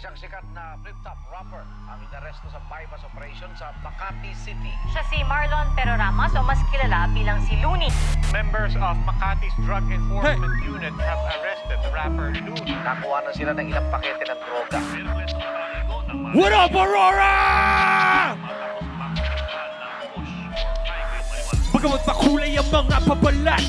Isang sikat na flip-top rapper ang inaresto sa bypass operation sa Makati City. Siya si Marlon Peroramas o mas kilala bilang si Looney. Members of Makati's Drug Enforcement Unit have arrested the rapper Looney. Nakuha na sila ng ilang pakete ng droga. What up, Aurora? Bagamat makulay ang mga pabalat,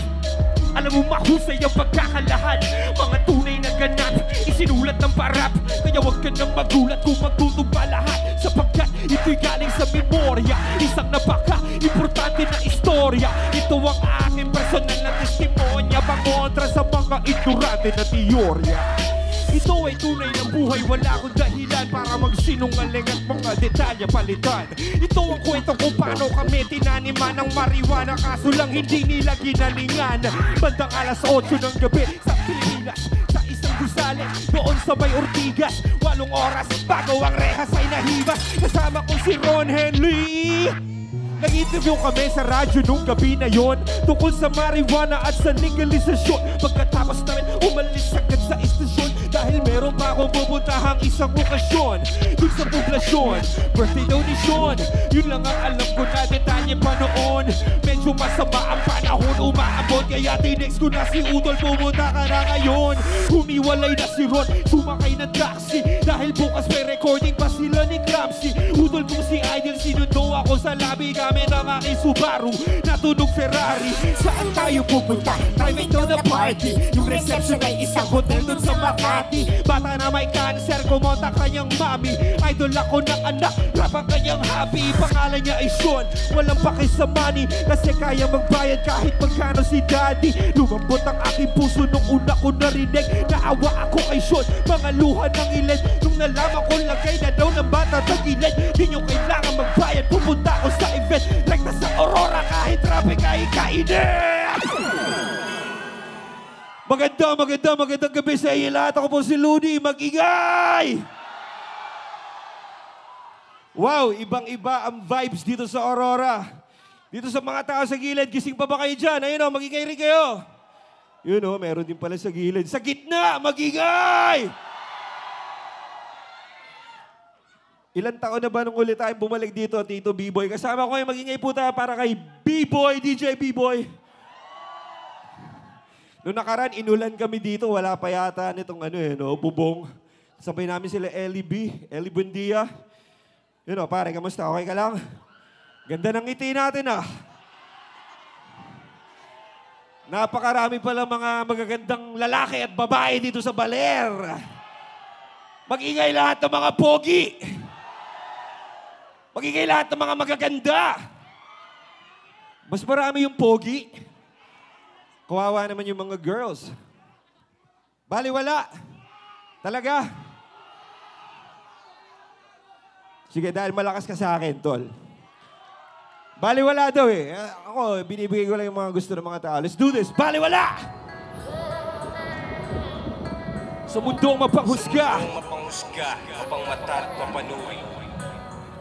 alam mo mahusay ang pagkakalahad. Mga tunay na ganap, isinulat ng parap. Kaya wag ka nang magulat kung magtutugma lahat, sapagkat ito'y galing sa memorya. Isang napaka-importante na istorya. Ito ang aking personal na testimonya, pangontra sa mga ignorante na teorya. Ito ay tunay ng buhay, wala akong dahilan para magsinungaling at mga detalye palitan. Ito ang kwento kung paano kami tinaniman ng marijuana, kaso lang hindi nila ginalingan. Bandang alas 8 ng gabi sa Pilipinas, sa isang gusali doon sa may Ortigas. 8 oras bago ang rehas ay nahibas. Kasama ko si Ron Henley. Nag-interview kami sa radyo nung gabi na yon tungkol sa marijuana at sa legalisasyon. Pagkatapos namin umalis agad sa istasyon dahil meron pa akong pupuntahang isang okasyon dun sa poblasyon. Birthday daw ni Sean, yun lang ang alam ko na detalye pa noon. Medyo masama ang panahon umaabot, kaya tinext ko na si Udol, pumunta ka na ngayon. Humiwalay na si Ron, sumakay ng taxi dahil bukas may recording pa sila ni Clamsy. Udol kong si Idol, sinundo ako sa labi gamit ang aking Subaru, natunog Ferrari. Saan tayo pupunta? Private daw na party. Yung reception ay isang hotel dun sa Makati. Bata na may cancer, kumonta kanyang mami. Idol ako ng anak, rap ang kanyang hobby. Pangalan niya ay Sean, walang paki sa money, kasi kaya magbayad kahit magkano si daddy. Lumambot ang aking puso nung una ko narinig. Naawa ako kay Sean, mga luha ng ilan. Nung nalaman ko lagay na daw ng bata tagilid. Di nyo kailangan magbayad, pupunta ako sa event. Rekta sa Aurora kahit traffic ay kainit. Magandang gabi sa iyo lahat. Ako po si Looney, mag-ingay! Wow, ibang-iba ang vibes dito sa Aurora. Dito sa mga tao sa gilid, gising pa ba kayo dyan? Ayun o, mag-ingay rin kayo. Yun o, meron din pala sa gilid. Sa gitna, mag-ingay! Ilan taon na ba nung ulit tayo bumalik dito, Tito B-Boy? Kasama ko yung mag-ingay po tayo para kay B-Boy, DJ B-Boy. Noong nakaraan, inulan kami dito. Wala pa yata nitong bubong. Sabay namin sila Ellie B, Ellie Buendia. Yun o, pare, kamusta? Okay ka lang? Ganda ng ngiti natin ah. Napakarami pala mga magagandang lalaki at babae dito sa Baler. Mag-ingay lahat ng mga pogi. Magiging lahat ng mga magaganda. Mas marami yung pogi. Kawawa naman yung mga girls. Baliwala. Talaga. Sige, dahil malakas ka sa akin, tol. Baliwala daw eh. Ako, binibigay ko lang yung mga gusto ng mga tao. Let's do this. Baliwala! Sa mundong mapanghusga. Kapang mata at mapanuri.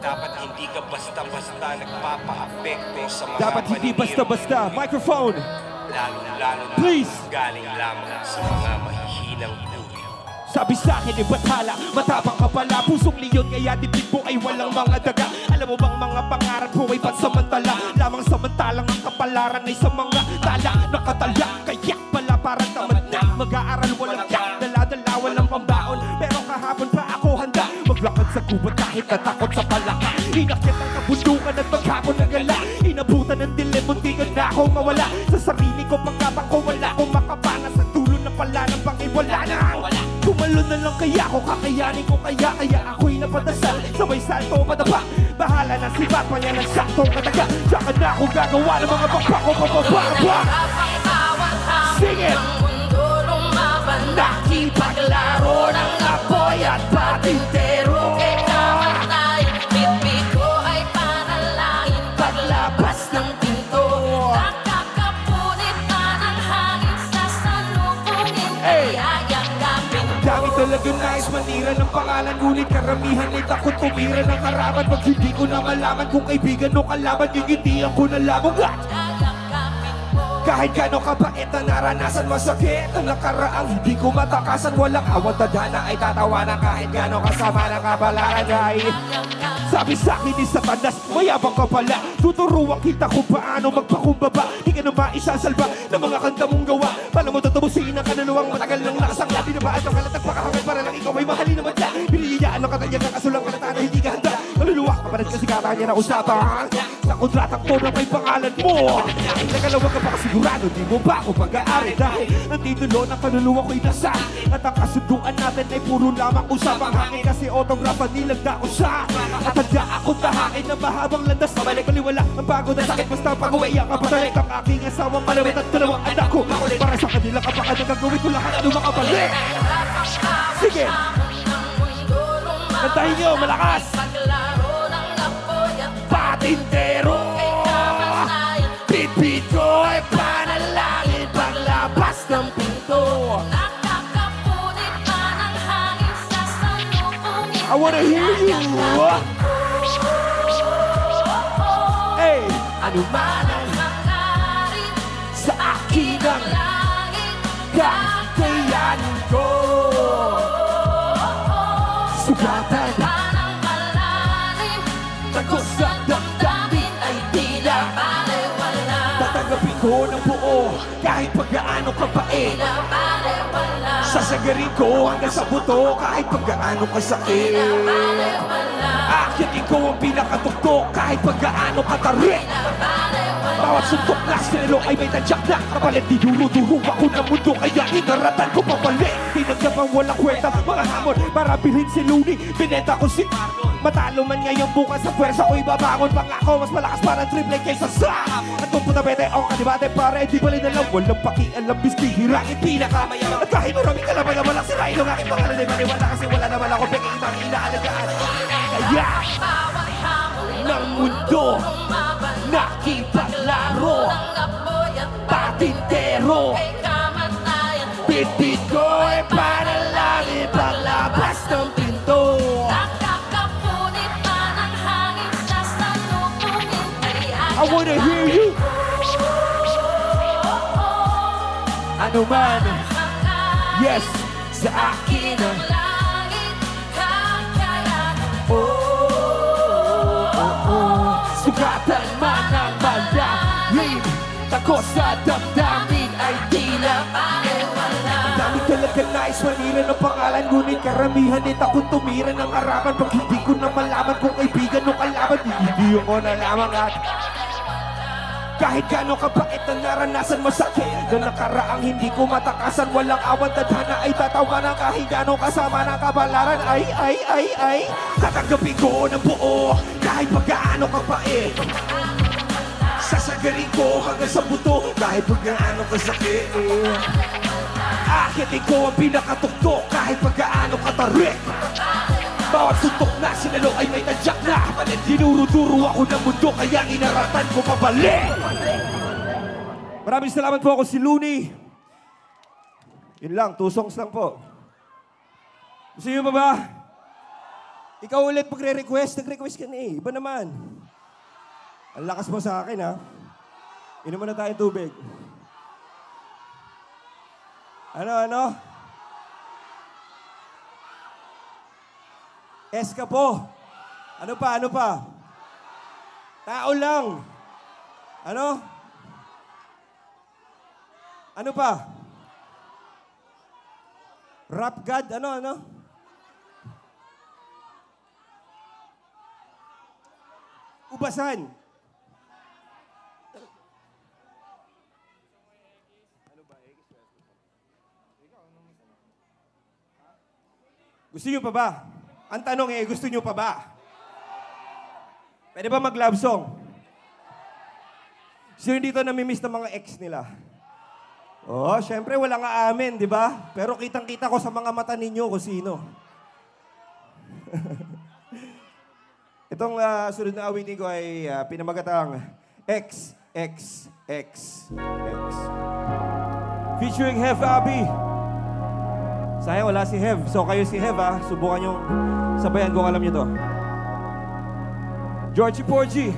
Dapat hindi ka basta-basta nagpapa-apekto sa mga Dapat hindi basta-basta. Microphone. Lalo-lalo na please. Galing lamang sa mga mahihinang uri. Sabi sa akin ni Bathala, matapang ka pala, pusong leon, kaya dibdib mo ay walang mga daga. Alam mo bang mga pangarap mo ay pansamantala? Lamang samantalang ang kapalaran ay sa mga tala. Nakatalya, kaya pala parang tamad na. Mag-aaral walang yak, dala-dala walang pambaon. Pero kahapon pa ako handa maglakad sa gubat kahit natakot sa palaka. Inakyat ang kabundukan at maghapon ng gala. Inabutan ng dilim, muntikan na akong mawala. Sa sarili ko pagkabang ko, wala akong makapana. Sa dulo ng pala ng bangay, wala na. Tumalon na lang kaya ako, kakayanin ko kaya ako'y napadasal. Sabay salto padapa, bahala na si Batman yan ang saktong kataga. Tsaka na ako gagawa ng mga pagpako, pagpapakapa. Sing it! Nakipaglaro ng apoy at patintero. Bitbit ko ay panalangin paglabas ng pinto. Nakakapunit pa ng hangin sa salubungin. Yayagapin ko. Dami talaga nais manira ng pangalan, ngunit karamihan ay takot tumira ng harapan. Pag hindi ko na malaman kung kaibigan o kalaban, gigintihan ko na lamang at Yayagapin ko. Kahit gano'ng kabait na naranasan masakit ang nakaraang hindi ko matakasan. Walang awat tadhana ay tatawanan kahit gano'ng kasama ng kabalaran ay sabi sa'kin ni Satanas, mayabang ka pala. Tuturuan kita kung paano magpakumbaba. Di ka na maisasalba ng mga kanta mong gawa. Paano mo tatabusin ang kaluluwang matagal nang nakasangla. Binabaan ang kalatag pakahangad para lang ikaw ay mahalin naman ka. Biniyayaan ang katanyag ang kasulang kalata na hindi ka handa. Kaluluwa ka pa rin kasi kata niya na usapan sa kontratang to na may pangalan mo. Nagalawag ka pa kasigurado, di mo ba ako pag-aari. Dahil nandito lo ng kaluluwa ko'y nasa. At ang kasunduan natin ay puro lamang usapang hangin. Kasi autografa nilagda ko sa at handa akong tahakin na mahabang landas. Mabalik baliwala ang pagod at sakit. Basta pag-uwiyak ka patalik ang aking asawang malawit at dalawang anak ko. Para sa kanila kapag nagagawin ko lahat ano makabalik. Sige, kantahin nyo, malakas. Patintero, bit-bit ko ay panalangin paglabas ng pinto. Nakakapunit pa ng hangin sa salubungin. I wanna hear you. Hey, ano man ang Makarin sa akin ang langit, kakayanin ko. Sugatan parang malalim, tagos sa damdamin ay tila balewala, tatanggapin ko ng buo kahit paggaano kapait. balewala, Sasagarin ko hanggang sa buto kahit paggaano kasakit. balewala, Akyatin ko ang pinakatuktok kahit paggaano katarik. Bawat suntok na sinelo ay may tadyak na kapalit. Dinuro-duro ako ng mundo kaya inaratan ko papalik. Tinanggap ang walang kwenta mga hamon para bilhin si Looney. Binenta ko si matalo man ngayon bukas sa pwersa ko'y babangon. Pangako mas malakas parang triple kaysa sa at kung putabete ang kadibate pare di bali na lang walang pakialam bispihirain pinakamayaman. At kahit maraming kalaban na walang sirain ang aking pangalan ay maniwala kasi wala naman ako peke ibang inaalagaan. Kaya bawat hamon ng mundo nakipaglaro ng apoy at patintero. kay kamatayan. Bit-bit ko ay panalangin paglabas ng pinto. Nakakapunit pa ng hangin sa salubungin. I wanna hear you. Ano man, yes, sa akin ang langit, kakayanin. sugatan man ang malalim. Takot sa damdamin ay tila Balewala, dami talaga nais manira ng pangalan. Ngunit karamihan ay takot tumira ng harapan. Pag hindi ko na malaman kung kaibigan o kalaban, hindi ako na lamang at kahit gano'ng kabait na naranasan masakit na nakaraang hindi ko matakasan. Walang awan tadhana ay tatawanan kahit gano'ng kasama ng kabalaran. Ay tatanggapin ko ng buo kahit pagkaano kabait. Sasagarin ko hanggang sa buto kahit pagkaano kasakit. Akitin ko ang pinakatuktok kahit pagkaano katarik. Bawat suntok na sinalo ay may tadyak na palit. Dinuro-duro ako ng mundo kaya inaratan ko pabalik. Maraming salamat po, ako si Looney. Yun lang, 2 songs lang po. Gusto nyo ba ba? Ikaw ulit magre-request, nag-request ka na eh. Iba naman. Ang lakas mo sa akin ha. Inuman na tayong tubig. Ano? Eska po. Ano pa? Tao lang. Ano pa? Rap God, ano? Ubasan. Gusto niyo pa ba? Ang tanong gusto niyo pa ba? Pwede ba mag-love song? Sino dito namimiss ng mga ex nila? Oh, syempre wala nga amin, di ba? Pero kitang-kita ko sa mga mata ninyo kung sino. Itong sunod na awitin ko ay pinamagatang X. Featuring Hev Abi. Sayang wala si Hev. So kayo si Hev ha. Subukan nyo sabayan kung alam nyo to. Georgie Porgy.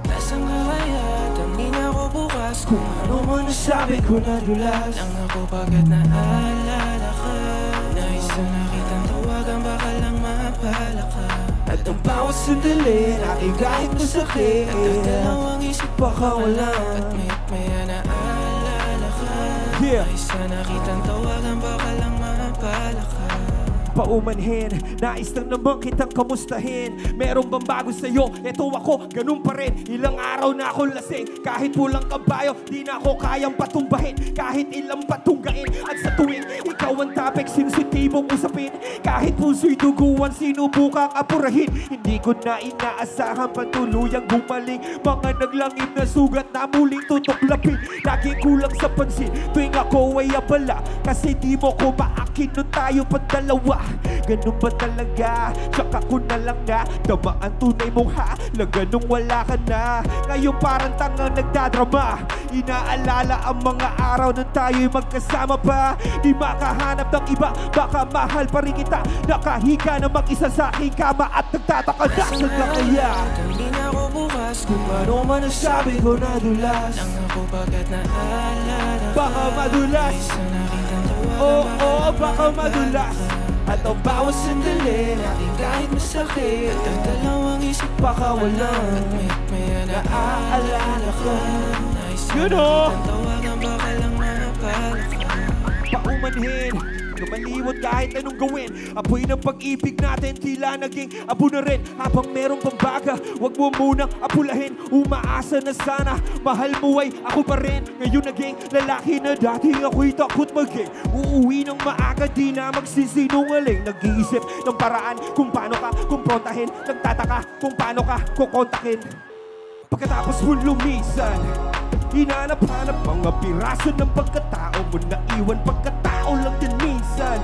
Nasaan ka kaya? Tangina ko bukas kung ano man nasabi ko nadulas lang ako pagkat naalala ka. Nais na nakitang tawagan baka lang mapala ka. At ang bawat sandali aking kahit masakit Nagdadalawang isip baka wala at maya naalala ka. Nais na nakitang tawagan baka lang mapala ka. Paumanhin, nais lang naman kitang kamustahin. Meron bang bago sa'yo? Eto ako, ganun pa rin. Ilang araw na akong lasing. Kahit pulang kabayo, di na ako kayang patumbahin. Kahit ilang patunggain. At sa tuwing ikaw ang topic, sensitibong usapin. Kahit puso'y duguan, sinubukang apurahin. Hindi ko na inaasahan patuluyang gumaling. Mga naglangib na sugat na muling tutuklapin. Laging kulang sa pansin tuwing ako ay abala. Kasi di mo ko maakin nun tayo pandalawa. Ganun ba talaga? Tsaka ko na lang na damaan tunay mong halaga nung wala ka na. Ngayon parang tangang nagdadrama. Inaalala ang mga araw na tayo'y magkasama pa. Di makahanap ng iba, baka mahal pa rin kita. Nakahiga na mag-isa sa aking kama at nagtataka na saan ka kaya. Tangin ako bukas Kung ano man ang sabi ko nadulas lang ako pagkat naalala ka. Baka madulas. Nais na nakitang tawagan Oo, baka madulas. At ang bawat sandali natin kahit masakit Nagdadalawang isip baka wala at maya naaalala ka. Nais na Yun o! nakitang tawagan baka lang mapala ka. Paumanhin, lumaliwat kahit anong gawin. Apoy ng pag-ibig natin tila naging abo na rin. Habang merong pambaga, wag mo munang apulahin. Umaasa na sana, mahal mo ay ako pa rin. Ngayon naging lalaki na dati ako'y takot maging. Uuwi ng maaga, di na magsisinungaling. Nag-iisip ng paraan kung paano ka kumprontahin. Nagtataka kung paano ka kukontakin. Pagkatapos mo lumisan, hinanap-hanap mga piraso ng pagkatao mo. Naiwan pagkatao lang din minsan.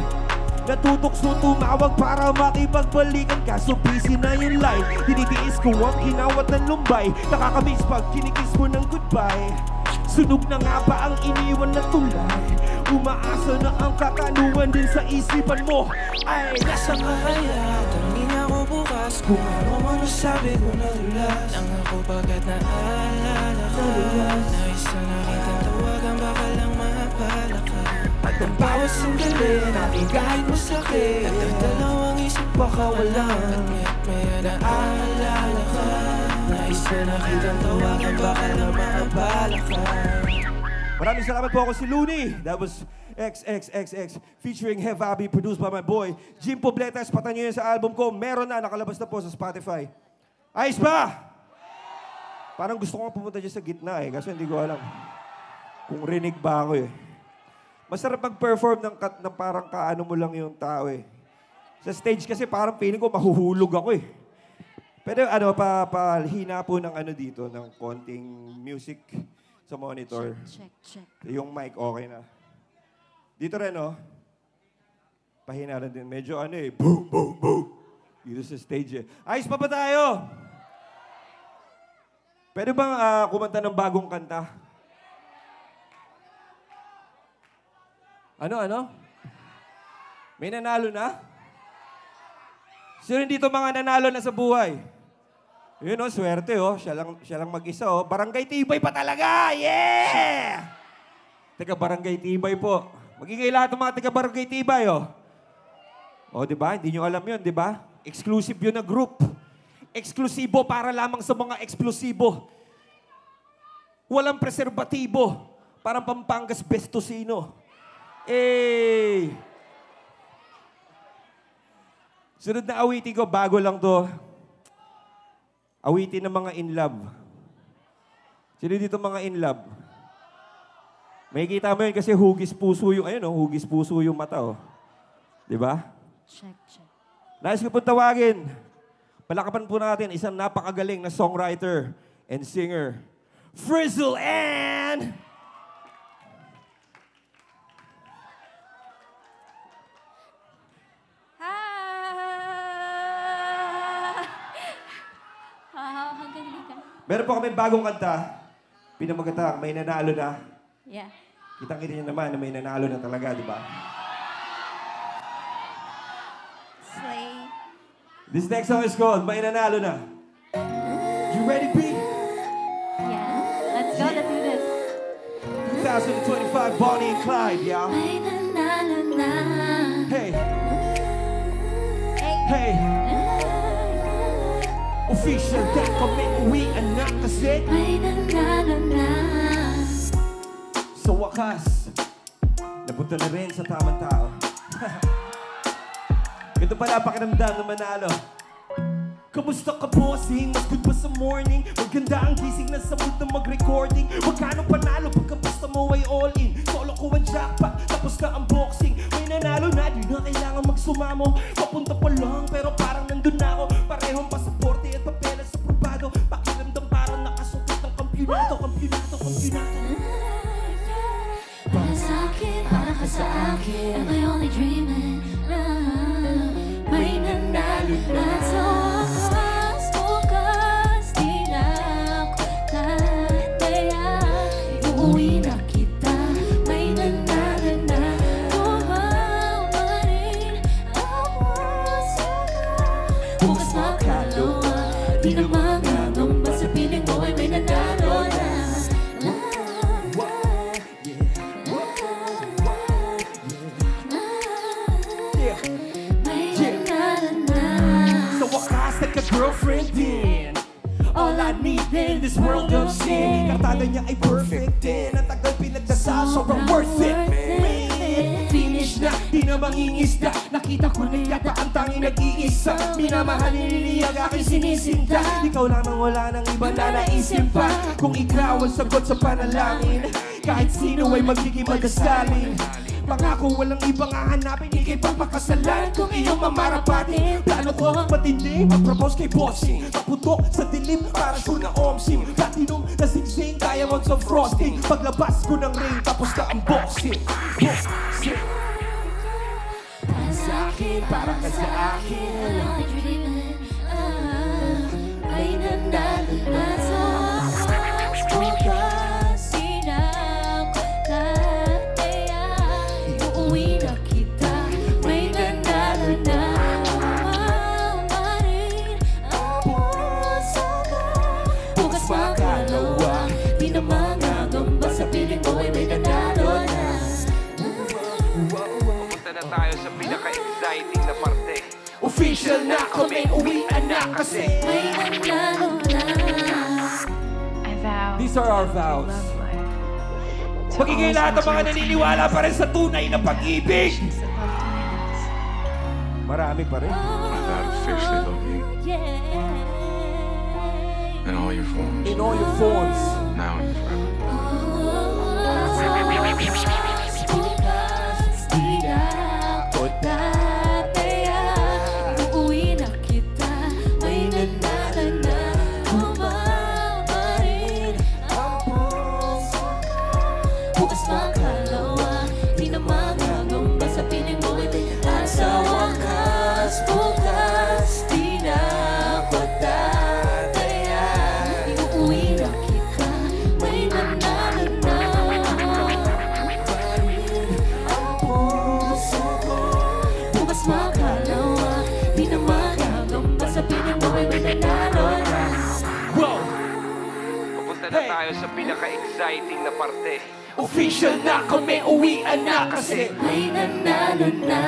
Natutokso tumawag para makipagbalikan. Kaso busy na yung line. Tinitiis ko ang kinawat ng lumbay. Nakakamiss pag kinikiss mo ng goodbye. Sunog na nga ba ang iniwan na tulay? Umaasa na ang katanungan din sa isipan mo. Ay, nasa ka kaya? Tangin ako bukas Kung ano man nasabi ko nadulas lang ako pagkat naalala ka. Nais na nakitang tawagan baka lang mapala ka. at ang bawat sandali natin kahit masakit Nagdadalawang isip baka wala maya naalala ka. Nais na nakitang tawagan baka lang mapala ka. Maraming salamat po. Ako si Looney. That was XXXX featuring Hevabi, produced by my boy Jim Pobletas. Patan nyo yan sa album ko. Meron na, nakalabas na po sa Spotify. Ayos ba? Parang gusto ko nga pumunta dyan sa gitna eh. Kasi hindi ko alam kung rinig ba ako eh. Masarap mag-perform ng parang kaano mo lang yung tao eh. Sa stage kasi parang feeling ko mahuhulog ako eh. Pero ano, palhina po ng ano dito, ng konting music sa monitor. Check. Yung mic okay na. Dito rin, oh. Pahina rin din. Medyo ano eh. Boom, boom, boom. Dito sa stage eh. Ayos pa ba tayo? Pwede bang kumanta ng bagong kanta? Ano? May nanalo na? Sino dito mga nanalo na sa buhay? Yun oh, swerte oh. Siya lang mag-isa oh. Barangay Tibay pa talaga! Yeah! Teka, Barangay Tibay po. Magiging lahat ng mga taga Barangay Tibay oh. Oh, di ba? Hindi nyo alam yun, di ba? Exclusive yun na group. Eksklusibo para lamang sa mga eksplosibo. Walang preserbatibo. Parang Pampangas Bestosino. Eh! Sunod na awitin ko, bago lang to. Awitin ng mga in love. Sino dito mga in love? May kita mo yun kasi hugis puso yung, ayun oh, hugis puso yung mata oh. Di ba? Check. Nais ko po tawagin. Palakapan po natin isang napakagaling na songwriter and singer, Frizzle and... Hanggang ka. Meron po kami bagong kanta. Pinamagatang, may nanalo na. Yeah. Kitang-kita niyo naman na may nanalo na talaga, di ba? Slay. This next song is called May Nanalo Na. You ready, B? Yeah. Let's go. Let's do this. certified Bonnie and Clyde, yeah. May nanana. Hey. Hey. Official date kami, uwian na kasi. May nanana. Sa wakas, napunta na rin sa tamang tao. Ito pala pakiramdam na manalo. Kamusta ka, bossing? Mas good ba sa morning? Maganda ang gising na sa mood na mag-recording. Magkano panalo pagkabasta mo ay all in. Solo ko ang jackpot, tapos na ang boxing. May nanalo na, di na kailangan magsumamo. Papunta pa lang, pero parang nandun na ako. Parehong pasaporte at papeles sa probado. Pakiramdam parang nakasungkit ng kampyonato. Para sa akin, para ka sa akin. Am I only dreaming? May nanalo na sa wakas. Bukas, di na ako tataya. Uuwi na kita. May nanalo na. Tumama rin ang puso ko. Bukas makalawa. Di na magagamba sa piling mo ay may nanalo na. Girlfriend din. All I need in this world of sin. Kartada niya ay perfect din. Ang tagal pinagdasal, sobrang worth it, man. Finish na, di na mangingisda. Nakita ko na yata ang tanging nag-iisa. Minamahalin niya ang aking sinisinta. Ikaw lamang wala nang iba na naisip pa. Kung ikaw ang sagot sa panalangin, kahit sino ay magiging magasalin. Pangako walang ibang hahanapin, ikay papakasalan kung iyong mamarapatin. Plano ko matindi, mag-propose kay bossing. Paputok sa dilim para sure na omsim. Platinum na singsing, diamonds of frosting. Paglabas ko ng ring, tapos na ang boxing. Para sa akin, para ka sa akin. May nanalo na sa wakas. Bukas, di na ako tataya. Uuwi na kita. May nanalo na. Tumama rin ang puso ko. Bukas makalawa. Di na magagamba sa piling mo ay may nanalo na. Pupunta na tayo sa pinaka-exciting na parte. Official na kami, uwian na kasi. May nanalo na. I vow These are our vows. to Magiging always lahat ng mga enter naniniwala pa rin sa tunay na pag-ibig. relationships above romance. Marami pa rin. I officially love you. In all your forms, In all your forms. now and forever. Bukas, di na ako tataya. Uuwi na kita. May nanalo na. Tumama rin ang puso ko. Bukas makalawa. Di na magagamba sa piling mo at sa wakas. Bukas, di na ako tataya. Uuwi na kita. May nanalo na. Ang puso ko. Bukas makalawa. Di na magagamba sa piling mo ay may nanalo na. Wow! Pupunta na tayo sa pinaka-exciting na parte. Official na kami, uwian na kasi. May nanalo na.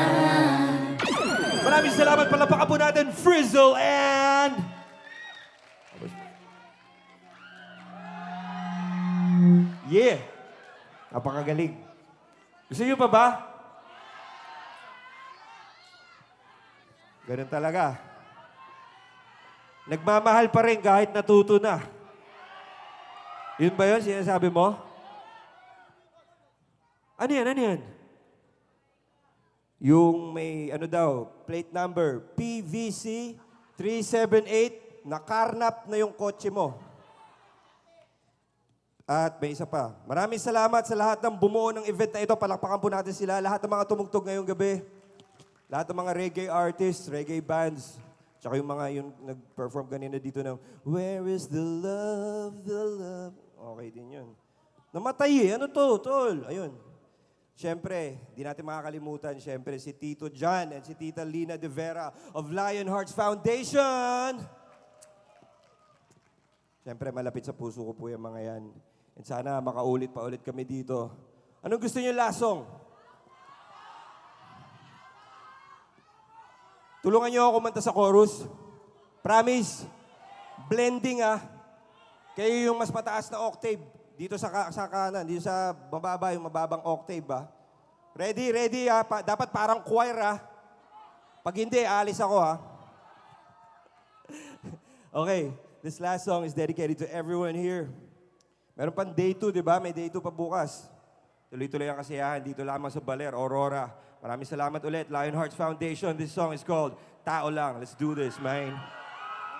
Maraming salamat, palapakan po natin Frizzle and... Yeah! Napakagaling. Gusto niyo pa ba? Ganun talaga. Nagmamahal pa rin kahit natuto na. Yun ba yun, sinasabi mo? Ano yan, ano yan? Yung may, ano daw, plate number, PVC 378, nakarnap na yung kotse mo. At may isa pa. Maraming salamat sa lahat ng bumuo ng event na ito. Palakpakan po natin sila. Lahat ng mga tumugtog ngayong gabi. Lahat ng mga reggae artists, reggae bands. Tsaka yung mga yung nag-perform kanina dito ng Where is the love, the love? Okay din yun. Namatay eh. Ano to, tol? Ayun. Siyempre, di natin makakalimutan, siyempre, si Tito John and si Tita Lina De Vera of Lion Hearts Foundation. Siyempre, malapit sa puso ko po yung mga yan. And sana makaulit pa ulit kami dito. Anong gusto niyo last song? Tulungan niyo ako kumanta sa chorus. Promise. Blending Kayo yung mas mataas na octave. Dito sa kanan, dito sa mababa, yung mababang octave Ready, ready dapat parang choir Pag hindi, alis ako Okay, this last song is dedicated to everyone here. Meron pang day 2, di ba? May day 2 pa bukas. Tuloy-tuloy ang kasiyahan dito lamang sa Baler, Aurora. Maraming salamat ulit, Lionhearts Foundation. This song is called Tao Lang. Let's do this, man.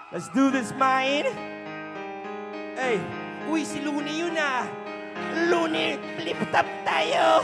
Let's do this, man. Hey, uy, si Looney yun Looney, flip top tayo.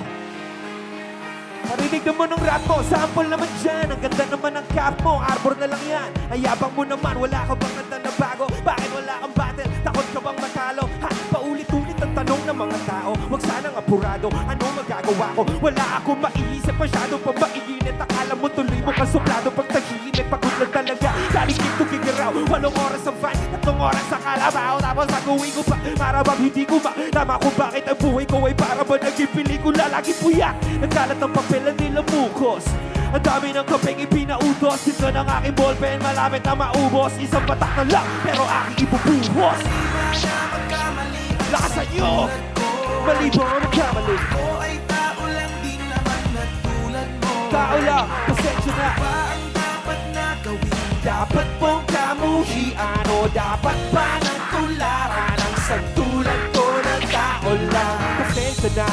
Parinig naman ng rap mo, sample naman dyan. Ang ganda naman ng cap mo, arbor na lang yan. Ayabang mo naman, wala ka bang ganda na bago? Bakit wala kang battle? Takot ka bang matalo? Paulit-ulit ang tanong ng mga tao. Huwag sanang apurado, ano magagawa ko? Wala akong maiisip, masyado pa maiinit. Akala mo tuloy mo kasuplado. Pag tahimik, pagod lang talaga. Galing dito gigiraw, 8 oras ang van, 3 oras sa kalabaw. Tapos naguwi ko pa, para bang hindi ko ba tama kung bakit ang buhay ko ay para ba naging pelikula. Lagi puyak, nagkalat ang papel nila mukos. Ang dami ng kapeng ipinautos. Dito ng aking ballpen, malapit na maubos. Isang patak na lang, pero aking ibubuhos. Lakasan nyo! Mali ba ang magkamali? Ako ay tao lang, di naman natulad mo. Tao lang, pasensya na. Ba ang dapat na gawin? Dapat pong kamuhian o dapat pa ng tularan ang sagtulad ko na tao lang. Pasensya na,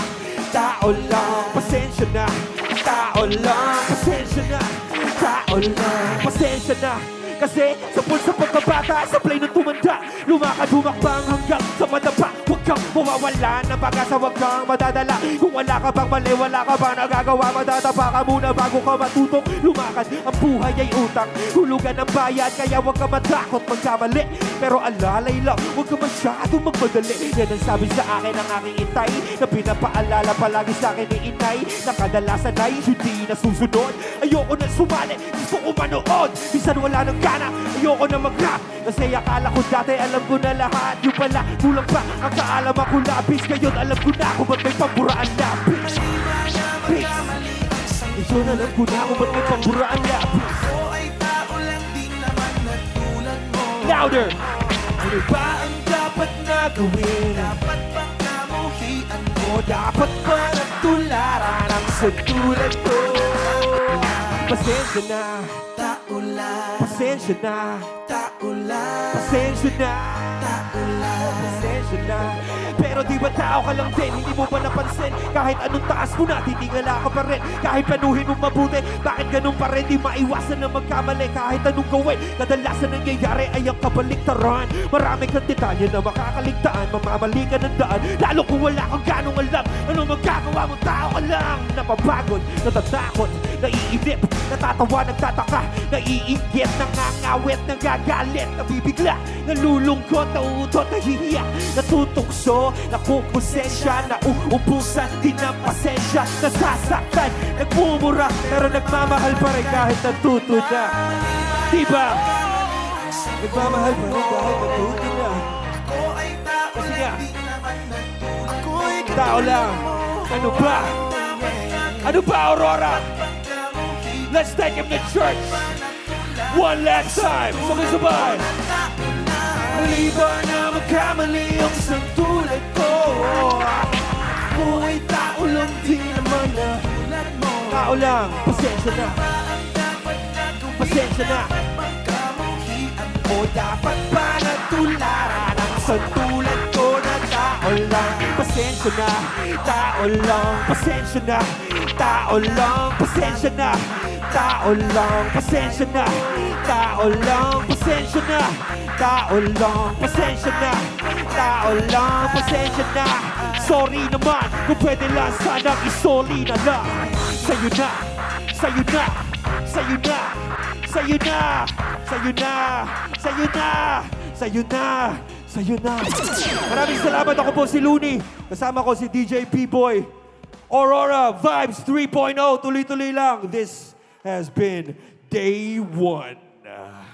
tao lang. Pasensya na, tao lang. Pasensya na, tao lang. Pasensya na. Kasi sa pulsa pagkabata, sa play ng tumanda, lumakad humakbang hanggang sa madapa. Huwag kang mawawala ng pag-asa, huwag kang madadala. Kung wala ka bang mali, wala ka bang nagagawa, madadapa ka muna bago ka matutong lumakad. Ang buhay ay utang, hulugan ng bayad, kaya huwag ka matakot magkamali. Pero alalay lang, huwag ka masyadong magmadali. Yan ang sabi sa akin ng aking itay, na pinapaalala palagi sa akin ni inay, na kadalasan ay hindi nasusunod. Ayoko na sumali, gusto ko manood. Minsan wala nang gana, ayoko na mag-rap. Kasi akala ko dati alam ko na lahat. Yung pala, kulang pa ang kaalaman ko labis. Ngayon alam ko na kung ba't may pamburaan labis. Ngayon alam ko na kung ba't may pamburaan labis. Ako ay tao lang, di naman natulad mo. Louder! Ano ba ang dapat na gawin? Dapat bang kamuhian mo? O dapat ba nagtularan ang sagtulad ko? Pasensya na, Tao lang, pasensya na, tao lang, pasensya na, tao lang. pasensya na. Pero di ba tao ka lang din, hindi mo ba napansin? Kahit anong taas mo na, titingala ka pa rin. Kahit panuhin mo mabuti, bakit ganun pa rin? Di maiwasan na magkamali. Kahit anong gawin, kadalasan nangyayari ay ang kabaliktaran. Marami kang detalye na makakaligtaan, mamamali ka ng daan. Lalo kung wala kang ganong alam, ano magagawa mo? Tao ka lang, napapagod, natatakot, naiinip, natatawa, nagtataka, naiinggit, nangangawit, nagagalit, nabibigla, nalulungkot, nauutot, nahihiya, natutokso, nakukonsensya, nauubusan din ng pasensya, nasasaktan, nagmumura, pero nagmamahal pa rin kahit natuto na. Diba? Nagmamahal pa rin kahit natuto na. Ako ay tao Kasi lang, nga, di naman natulad mo. tao lang. Ano ba? Ano ba, Aurora? Let's take him to church. One last time. Sabay-sabay. Mali ba na magkamali ang isang tulad ko? Ako ay tao lang, di naman na tulad mo. Tao lang, pasensya na. Pasensya na. O dapat ba natularan ang isang tulad ko na tao lang? Pasensya na, tao lang. Pasensya na, tao lang. Pasensya na, tao lang. Pasensya na, tao lang. Pasensya na, tao lang. Pasensya na, tao lang. Pasensya na. Sorry naman, kung pwede lang sanang isoli na lang. Sa'yo na, sa'yo na, sa'yo na, sa'yo na, sa'yo na, sa'yo na, sa'yo na, sa'yo na. Maraming salamat, ako po si Looney. Kasama ko si DJ P-Boy. Aurora Vibes 3.0, tuloy-tuloy lang. This has been Day 1.